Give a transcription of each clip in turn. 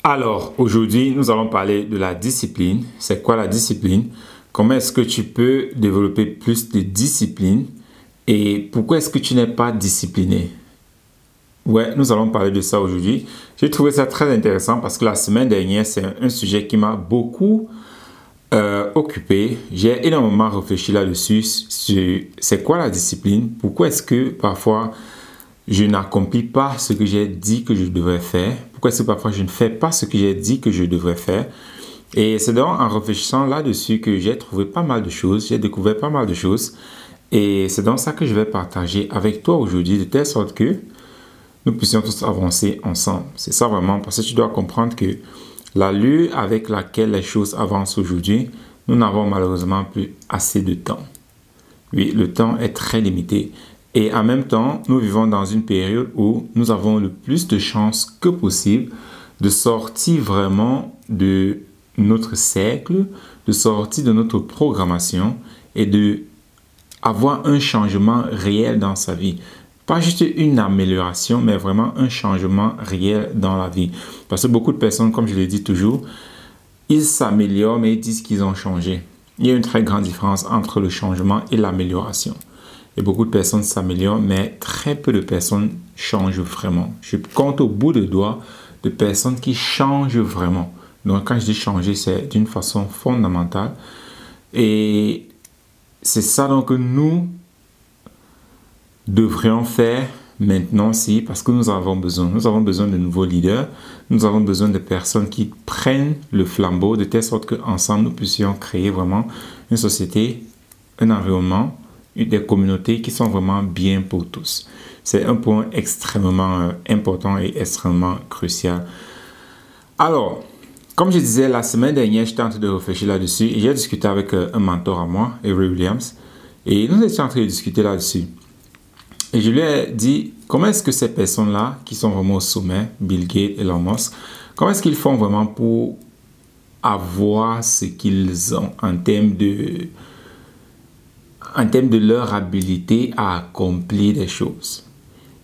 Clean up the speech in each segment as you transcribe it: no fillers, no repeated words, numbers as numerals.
Alors, aujourd'hui, nous allons parler de la discipline. C'est quoi la discipline? Comment est-ce que tu peux développer plus de discipline? Et pourquoi est-ce que tu n'es pas discipliné? Ouais, nous allons parler de ça aujourd'hui. J'ai trouvé ça très intéressant parce que la semaine dernière, c'est un sujet qui m'a beaucoup occupé. J'ai énormément réfléchi là-dessus. C'est quoi la discipline? Pourquoi est-ce que parfois je n'accomplis pas ce que j'ai dit que je devrais faire? Pourquoi est-ce que parfois je ne fais pas ce que j'ai dit que je devrais faire? Et c'est donc en réfléchissant là-dessus que j'ai trouvé pas mal de choses, j'ai découvert pas mal de choses. Et c'est donc ça que je vais partager avec toi aujourd'hui, de telle sorte que nous puissions tous avancer ensemble. C'est ça vraiment, parce que tu dois comprendre que l'allure avec laquelle les choses avancent aujourd'hui, nous n'avons malheureusement plus assez de temps. Oui, le temps est très limité. Et en même temps, nous vivons dans une période où nous avons le plus de chances que possible de sortir vraiment de notre cercle, de sortir de notre programmation et de avoir un changement réel dans sa vie. Pas juste une amélioration, mais vraiment un changement réel dans la vie. Parce que beaucoup de personnes, comme je le dis toujours, ils s'améliorent, mais ils disent qu'ils ont changé. Il y a une très grande différence entre le changement et l'amélioration. Et beaucoup de personnes s'améliorent, mais très peu de personnes changent vraiment. Je compte au bout des doigts de personnes qui changent vraiment. Donc, quand je dis changer, c'est d'une façon fondamentale. Et c'est ça donc que nous devrions faire maintenant, parce que nous avons besoin. Nous avons besoin de nouveaux leaders. Nous avons besoin de personnes qui prennent le flambeau de telle sorte qu'ensemble, nous puissions créer vraiment une société, un environnement, des communautés qui sont vraiment bien pour tous. C'est un point extrêmement important et extrêmement crucial. Alors, comme je disais, la semaine dernière, j'étais en train de réfléchir là-dessus et j'ai discuté avec un mentor à moi, Avery Williams, et nous étions en train de discuter là-dessus. Et je lui ai dit, comment est-ce que ces personnes-là, qui sont vraiment au sommet, Bill Gates, Elon Musk, comment est-ce qu'ils font vraiment pour avoir ce qu'ils ont en termes de leur habilité à accomplir des choses.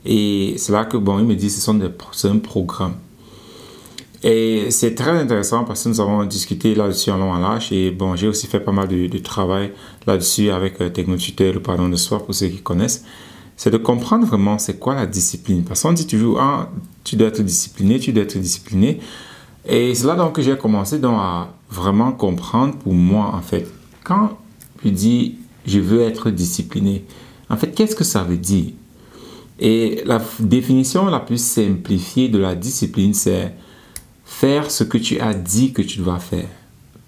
Et c'est là que, bon, il me dit, c'est un programme. Et c'est très intéressant parce que nous avons discuté là-dessus en long en large. Et bon, j'ai aussi fait pas mal de travail là-dessus avec Technotuteur, le pardon de soi, pour ceux qui connaissent. C'est de comprendre vraiment c'est quoi la discipline. Parce qu'on dit toujours, ah, tu dois être discipliné, tu dois être discipliné. Et c'est là donc que j'ai commencé donc à vraiment comprendre pour moi, en fait. Quand je dis je veux être discipliné, en fait, qu'est-ce que ça veut dire? Et la définition la plus simplifiée de la discipline, c'est faire ce que tu as dit que tu dois faire.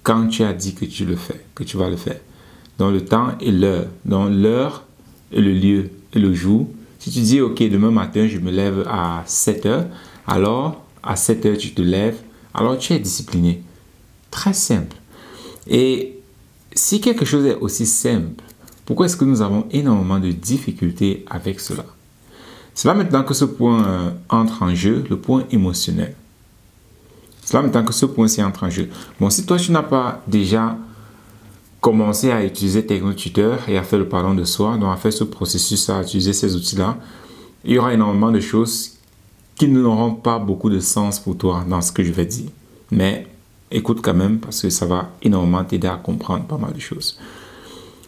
Quand tu as dit que tu le fais, que tu vas le faire. Dans le temps et l'heure. Dans l'heure et le lieu et le jour. Si tu dis, ok, demain matin, je me lève à 7 heures, alors à 7 heures, tu te lèves, alors tu es discipliné. Très simple. Et si quelque chose est aussi simple, pourquoi est-ce que nous avons énormément de difficultés avec cela? C'est là maintenant que ce point entre en jeu, le point émotionnel. C'est là maintenant que ce point-ci entre en jeu. Bon, si toi, tu n'as pas déjà commencé à utiliser Technotuteur et à faire le pardon de soi, donc à faire ce processus, à utiliser ces outils-là, il y aura énormément de choses qui n'auront pas beaucoup de sens pour toi dans ce que je vais dire. Mais écoute quand même parce que ça va énormément t'aider à comprendre pas mal de choses.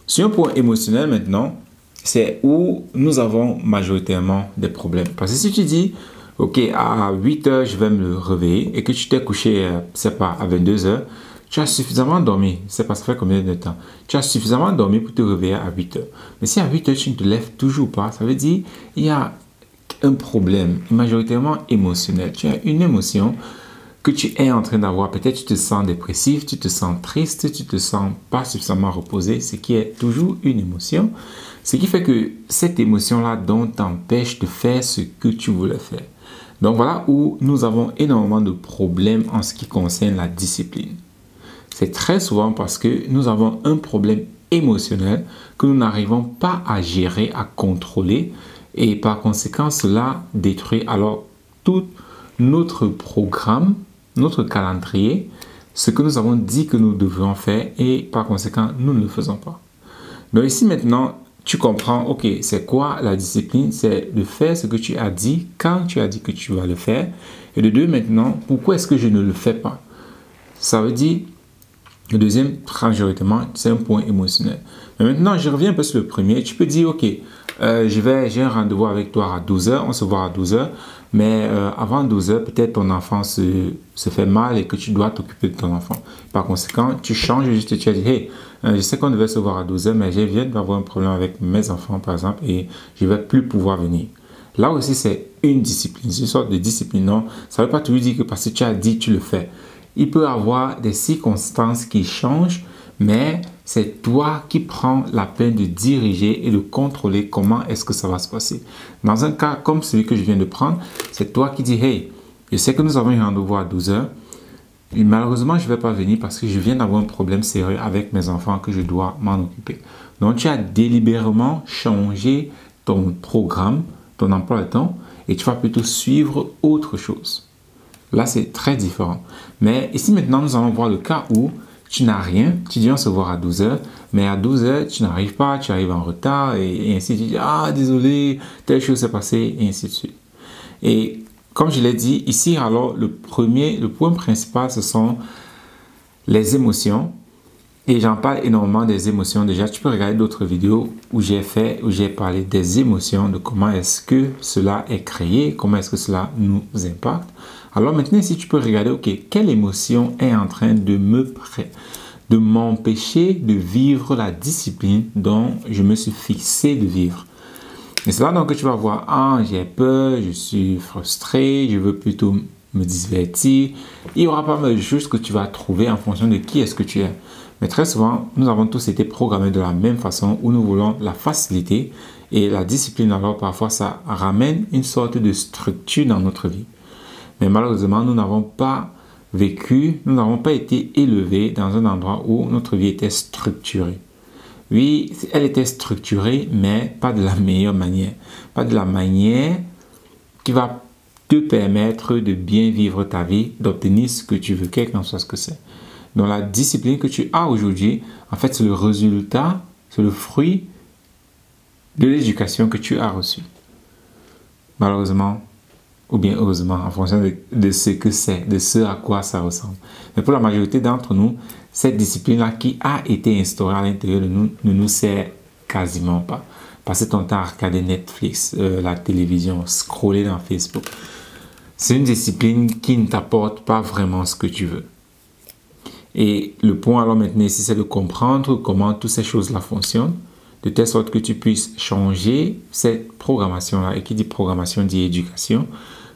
Sur un point émotionnel maintenant, c'est où nous avons majoritairement des problèmes. Parce que si tu dis, ok, à 8 heures, je vais me réveiller et que tu t'es couché, c'est pas, à 22 heures, tu as suffisamment dormi. C'est pas ça fait combien de temps? Tu as suffisamment dormi pour te réveiller à 8 heures. Mais si à 8 heures, tu ne te lèves toujours pas, ça veut dire il y a un problème majoritairement émotionnel. Tu as une émotion que tu es en train d'avoir. Peut-être tu te sens dépressif, tu te sens triste, tu te sens pas suffisamment reposé, ce qui est toujours une émotion. Ce qui fait que cette émotion-là t'empêche de faire ce que tu voulais faire. Donc voilà où nous avons énormément de problèmes en ce qui concerne la discipline. C'est très souvent parce que nous avons un problème émotionnel que nous n'arrivons pas à gérer, à contrôler et par conséquent cela détruit alors tout notre programme, notre calendrier, ce que nous avons dit que nous devrions faire et par conséquent nous ne le faisons pas. Donc ici maintenant, tu comprends, ok, c'est quoi la discipline? C'est de faire ce que tu as dit quand tu as dit que tu vas le faire. Et de deux, maintenant, pourquoi est-ce que je ne le fais pas? Ça veut dire, le deuxième, majoritairement, c'est un point émotionnel. Mais maintenant, je reviens un peu sur le premier. Tu peux dire, ok, j'ai un rendez-vous avec toi à 12 h, on se voit à 12 h, mais avant 12 h, peut-être ton enfant se fait mal et que tu dois t'occuper de ton enfant. Par conséquent, tu changes juste, tu as dit, hey, je sais qu'on devait se voir à 12 h, mais je viens d'avoir un problème avec mes enfants, par exemple, et je ne vais plus pouvoir venir. Là aussi, c'est une discipline, c'est une sorte de discipline. Non, ça ne veut pas toujours dire que parce que tu as dit, tu le fais. Il peut y avoir des circonstances qui changent, mais c'est toi qui prends la peine de diriger et de contrôler comment est-ce que ça va se passer. Dans un cas comme celui que je viens de prendre, c'est toi qui dis, hey, je sais que nous avons un rendez-vous à 12 h, et malheureusement, je ne vais pas venir parce que je viens d'avoir un problème sérieux avec mes enfants que je dois m'en occuper. Donc, tu as délibérément changé ton programme, ton emploi de temps, et tu vas plutôt suivre autre chose. Là, c'est très différent. Mais ici, maintenant, nous allons voir le cas où tu n'as rien. Tu dis on se voir à 12 h, mais à 12 h, tu n'arrives pas, tu arrives en retard, et ainsi de suite. Ah, désolé, telle chose s'est passée, et ainsi de suite. Et comme je l'ai dit, ici, alors, le point principal, ce sont les émotions. Et j'en parle énormément des émotions. Déjà, tu peux regarder d'autres vidéos où j'ai parlé des émotions, de comment est-ce que cela est créé, comment est-ce que cela nous impacte. Alors maintenant, si tu peux regarder, ok, quelle émotion est en train de m'empêcher de vivre la discipline dont je me suis fixé de vivre. Et c'est là donc que tu vas voir, ah, j'ai peur, je suis frustré, je veux plutôt me divertir. Il y aura pas mal de choses que tu vas trouver en fonction de qui est-ce que tu es. Mais très souvent, nous avons tous été programmés de la même façon où nous voulons la facilité et la discipline. Alors parfois, ça ramène une sorte de structure dans notre vie. Mais malheureusement, nous n'avons pas vécu, nous n'avons pas été élevés dans un endroit où notre vie était structurée. Oui, elle était structurée, mais pas de la meilleure manière. Pas de la manière qui va te permettre de bien vivre ta vie, d'obtenir ce que tu veux, quel qu'en soit ce que c'est. Donc la discipline que tu as aujourd'hui, en fait, c'est le résultat, c'est le fruit de l'éducation que tu as reçue. Malheureusement, ou bien heureusement, en fonction de ce que c'est, de ce à quoi ça ressemble. Mais pour la majorité d'entre nous, cette discipline-là qui a été instaurée à l'intérieur de nous ne nous sert quasiment pas. Passer ton temps à regarder Netflix, la télévision, scroller dans Facebook. C'est une discipline qui ne t'apporte pas vraiment ce que tu veux. Et le point alors maintenant ici, c'est de comprendre comment toutes ces choses-là fonctionnent, de telle sorte que tu puisses changer cette programmation-là. Et qui dit programmation dit éducation.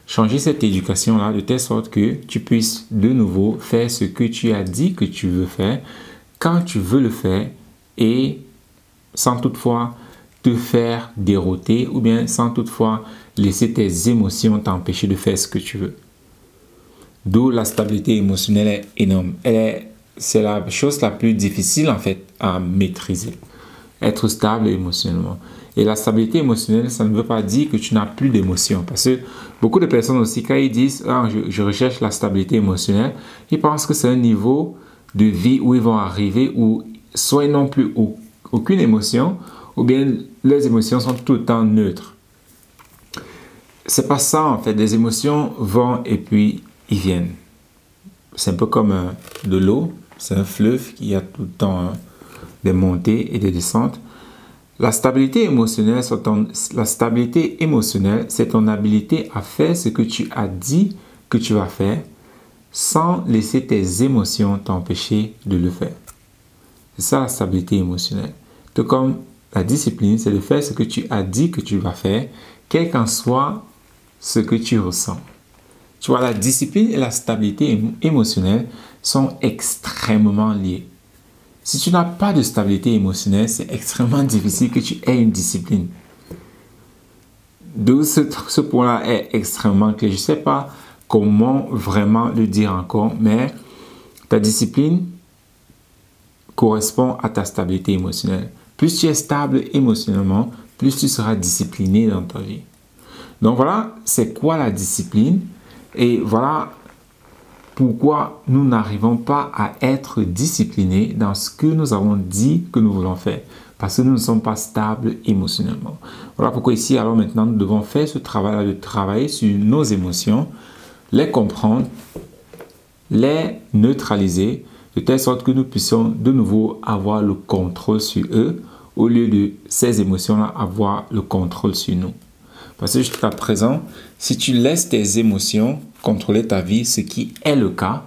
Changer cette éducation-là de telle sorte que tu puisses de nouveau faire ce que tu as dit que tu veux faire, quand tu veux le faire, et sans toutefois te faire déroter ou bien sans toutefois laisser tes émotions t'empêcher de faire ce que tu veux. D'où la stabilité émotionnelle est énorme. C'est la chose la plus difficile en fait à maîtriser. Être stable émotionnellement. Et la stabilité émotionnelle, ça ne veut pas dire que tu n'as plus d'émotions. Parce que beaucoup de personnes aussi, quand ils disent ah, je recherche la stabilité émotionnelle, ils pensent que c'est un niveau de vie où ils vont arriver où soit ils n'ont plus aucune émotion, ou bien leurs émotions sont tout le temps neutres. C'est pas ça en fait. Les émotions vont et puis ils viennent. C'est un peu comme de l'eau. C'est un fleuve qui a tout le temps des montées et des descentes. La stabilité émotionnelle, c'est ton habilité à faire ce que tu as dit que tu vas faire sans laisser tes émotions t'empêcher de le faire. C'est ça la stabilité émotionnelle. Tout comme la discipline, c'est de faire ce que tu as dit que tu vas faire, quel qu'en soit ce que tu ressens. Tu vois, la discipline et la stabilité émotionnelle sont extrêmement liées. Si tu n'as pas de stabilité émotionnelle, c'est extrêmement difficile que tu aies une discipline. Donc, ce point-là est extrêmement clé. Je ne sais pas comment vraiment le dire encore, mais ta discipline correspond à ta stabilité émotionnelle. Plus tu es stable émotionnellement, plus tu seras discipliné dans ta vie. Donc voilà, c'est quoi la discipline? Et voilà pourquoi nous n'arrivons pas à être disciplinés dans ce que nous avons dit que nous voulons faire. Parce que nous ne sommes pas stables émotionnellement. Voilà pourquoi ici, alors maintenant, nous devons faire ce travail-là de travailler sur nos émotions, les comprendre, les neutraliser, de telle sorte que nous puissions de nouveau avoir le contrôle sur eux, au lieu de ces émotions-là avoir le contrôle sur nous. Parce que jusqu'à présent, si tu laisses tes émotions contrôler ta vie, ce qui est le cas,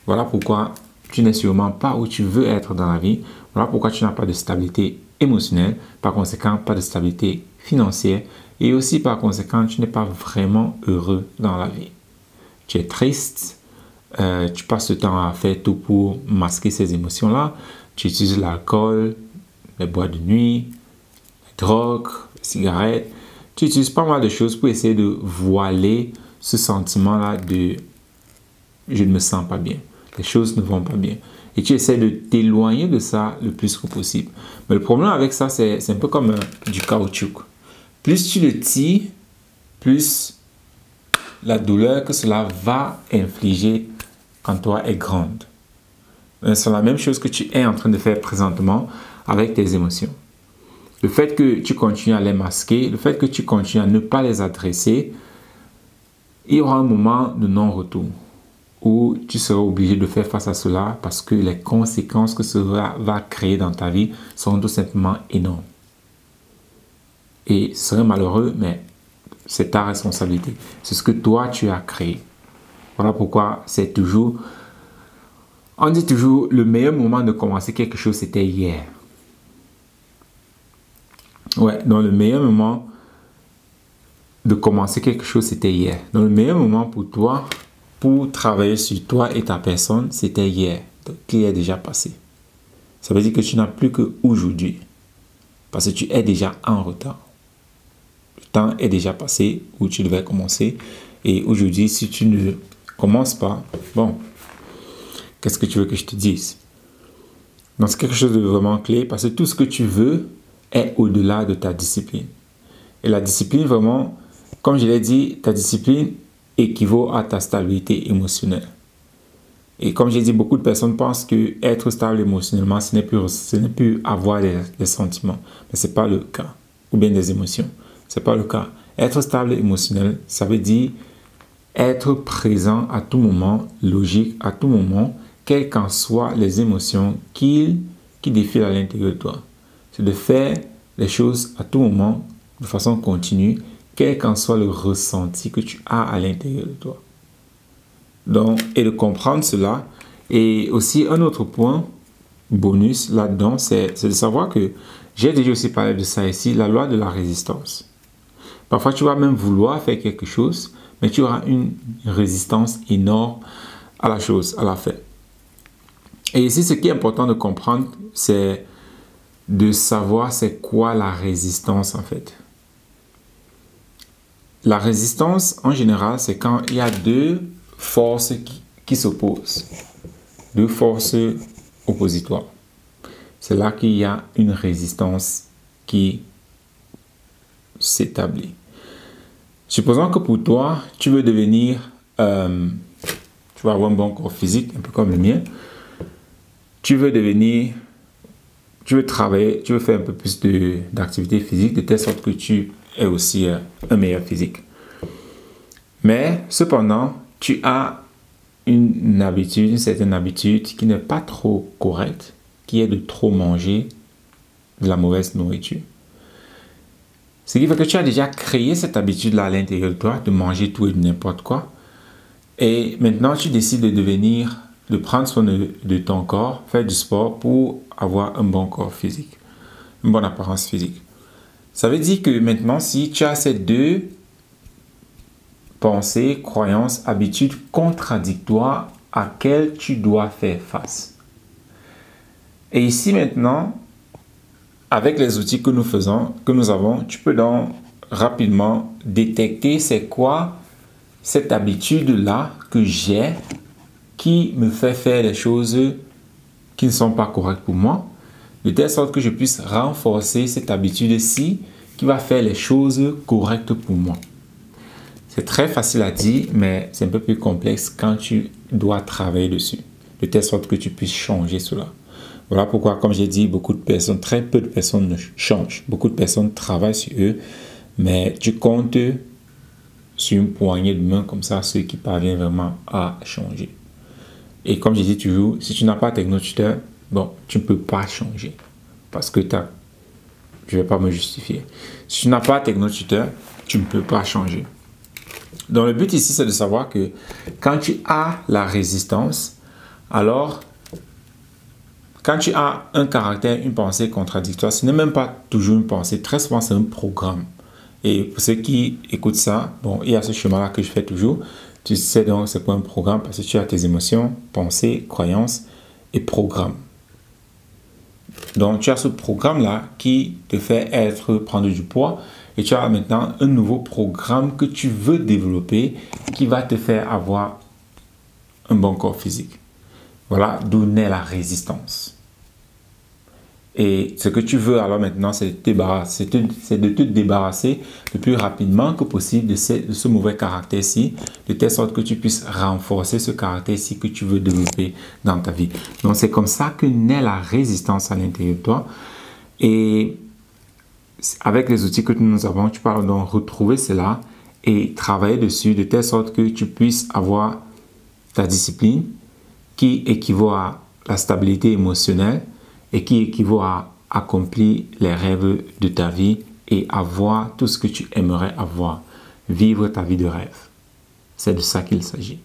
voilà pourquoi tu n'es sûrement pas où tu veux être dans la vie. Voilà pourquoi tu n'as pas de stabilité émotionnelle, par conséquent, pas de stabilité financière et aussi par conséquent, tu n'es pas vraiment heureux dans la vie. Tu es triste, tu passes le temps à faire tout pour masquer ces émotions-là. Tu utilises l'alcool, les boîtes de nuit, les drogues, les cigarettes. Tu utilises pas mal de choses pour essayer de voiler ce sentiment-là de « je ne me sens pas bien ». Les choses ne vont pas bien. Et tu essaies de t'éloigner de ça le plus que possible. Mais le problème avec ça, c'est un peu comme du caoutchouc. Plus tu le tires, plus la douleur que cela va infliger en toi est grande. C'est la même chose que tu es en train de faire présentement avec tes émotions. Le fait que tu continues à les masquer, le fait que tu continues à ne pas les adresser, il y aura un moment de non-retour où tu seras obligé de faire face à cela parce que les conséquences que cela va créer dans ta vie seront tout simplement énormes. Et ce serait malheureux, mais c'est ta responsabilité. C'est ce que toi, tu as créé. Voilà pourquoi c'est toujours... On dit toujours, le meilleur moment de commencer quelque chose, c'était hier. Ouais, donc le meilleur moment de commencer quelque chose, c'était hier. Donc le meilleur moment pour toi, pour travailler sur toi et ta personne, c'était hier, qui est déjà passé. Ça veut dire que tu n'as plus qu'aujourd'hui, parce que tu es déjà en retard. Le temps est déjà passé où tu devais commencer. Et aujourd'hui, si tu ne commences pas, bon, qu'est-ce que tu veux que je te dise? Donc c'est quelque chose de vraiment clé, parce que tout ce que tu veux est au-delà de ta discipline. Et la discipline, vraiment, comme je l'ai dit, ta discipline équivaut à ta stabilité émotionnelle. Et comme j'ai dit, beaucoup de personnes pensent que être stable émotionnellement, ce n'est plus avoir des sentiments. Mais ce n'est pas le cas. Ou bien des émotions. Ce n'est pas le cas. Être stable émotionnel, ça veut dire être présent à tout moment, logique à tout moment, quelles qu'en soient les émotions qui défilent à l'intérieur de toi. C'est de faire les choses à tout moment, de façon continue, quel qu'en soit le ressenti que tu as à l'intérieur de toi. Donc, et de comprendre cela. Et aussi, un autre point, bonus là-dedans, c'est de savoir que, j'ai déjà aussi parlé de ça ici, la loi de la résistance. Parfois, tu vas même vouloir faire quelque chose, mais tu auras une résistance énorme à la chose, à la fait. Et ici, ce qui est important de comprendre, c'est de savoir c'est quoi la résistance en fait. La résistance, en général, c'est quand il y a deux forces qui s'opposent. Deux forces oppositoires. C'est là qu'il y a une résistance qui s'établit. Supposons que pour toi, tu veux devenir, tu vas avoir un bon corps physique, un peu comme le mien. Tu veux travailler, tu veux faire un peu plus d'activité physique, de telle sorte que tu aies aussi un meilleur physique. Mais cependant, tu as une certaine habitude qui n'est pas trop correcte, qui est de trop manger de la mauvaise nourriture. Ce qui fait que tu as déjà créé cette habitude-là à l'intérieur de toi, de manger tout et n'importe quoi. Et maintenant, tu décides de prendre soin de ton corps, faire du sport pour avoir un bon corps physique, une bonne apparence physique. Ça veut dire que maintenant, si tu as ces deux pensées, croyances, habitudes contradictoires auxquelles tu dois faire face. Et ici maintenant, avec les outils que nous avons, tu peux donc rapidement détecter c'est quoi cette habitude-là que j'ai qui me fait faire des choses qui ne sont pas correctes pour moi, de telle sorte que je puisse renforcer cette habitude-ci qui va faire les choses correctes pour moi. C'est très facile à dire, mais c'est un peu plus complexe quand tu dois travailler dessus, de telle sorte que tu puisses changer cela. Voilà pourquoi, comme j'ai dit, beaucoup de personnes, très peu de personnes ne changent. Beaucoup de personnes travaillent sur eux, mais tu comptes sur une poignée de main comme ça, ceux qui parviennent vraiment à changer. Et comme je dis toujours, si tu n'as pas technotuteur, bon, tu ne peux pas changer. Parce que je ne vais pas me justifier. Si tu n'as pas technotuteur, tu ne peux pas changer. Donc le but ici, c'est de savoir que quand tu as la résistance, alors quand tu as un caractère, une pensée contradictoire, ce n'est même pas toujours une pensée, très souvent c'est un programme. Et pour ceux qui écoutent ça, bon, il y a ce chemin-là que je fais toujours. Tu sais donc c'est quoi un programme, parce que tu as tes émotions, pensées, croyances et programmes. Donc tu as ce programme-là qui te fait prendre du poids, et tu as maintenant un nouveau programme que tu veux développer qui va te faire avoir un bon corps physique. Voilà d'où naît la résistance. Et ce que tu veux alors maintenant, c'est de te débarrasser le plus rapidement que possible de ce mauvais caractère-ci, de telle sorte que tu puisses renforcer ce caractère-ci que tu veux développer dans ta vie. Donc c'est comme ça que naît la résistance à l'intérieur de toi. Et avec les outils que nous avons, tu peux donc retrouver cela et travailler dessus de telle sorte que tu puisses avoir ta discipline qui équivaut à la stabilité émotionnelle et qui équivaut à accomplir les rêves de ta vie et avoir tout ce que tu aimerais avoir. Vivre ta vie de rêve. C'est de ça qu'il s'agit.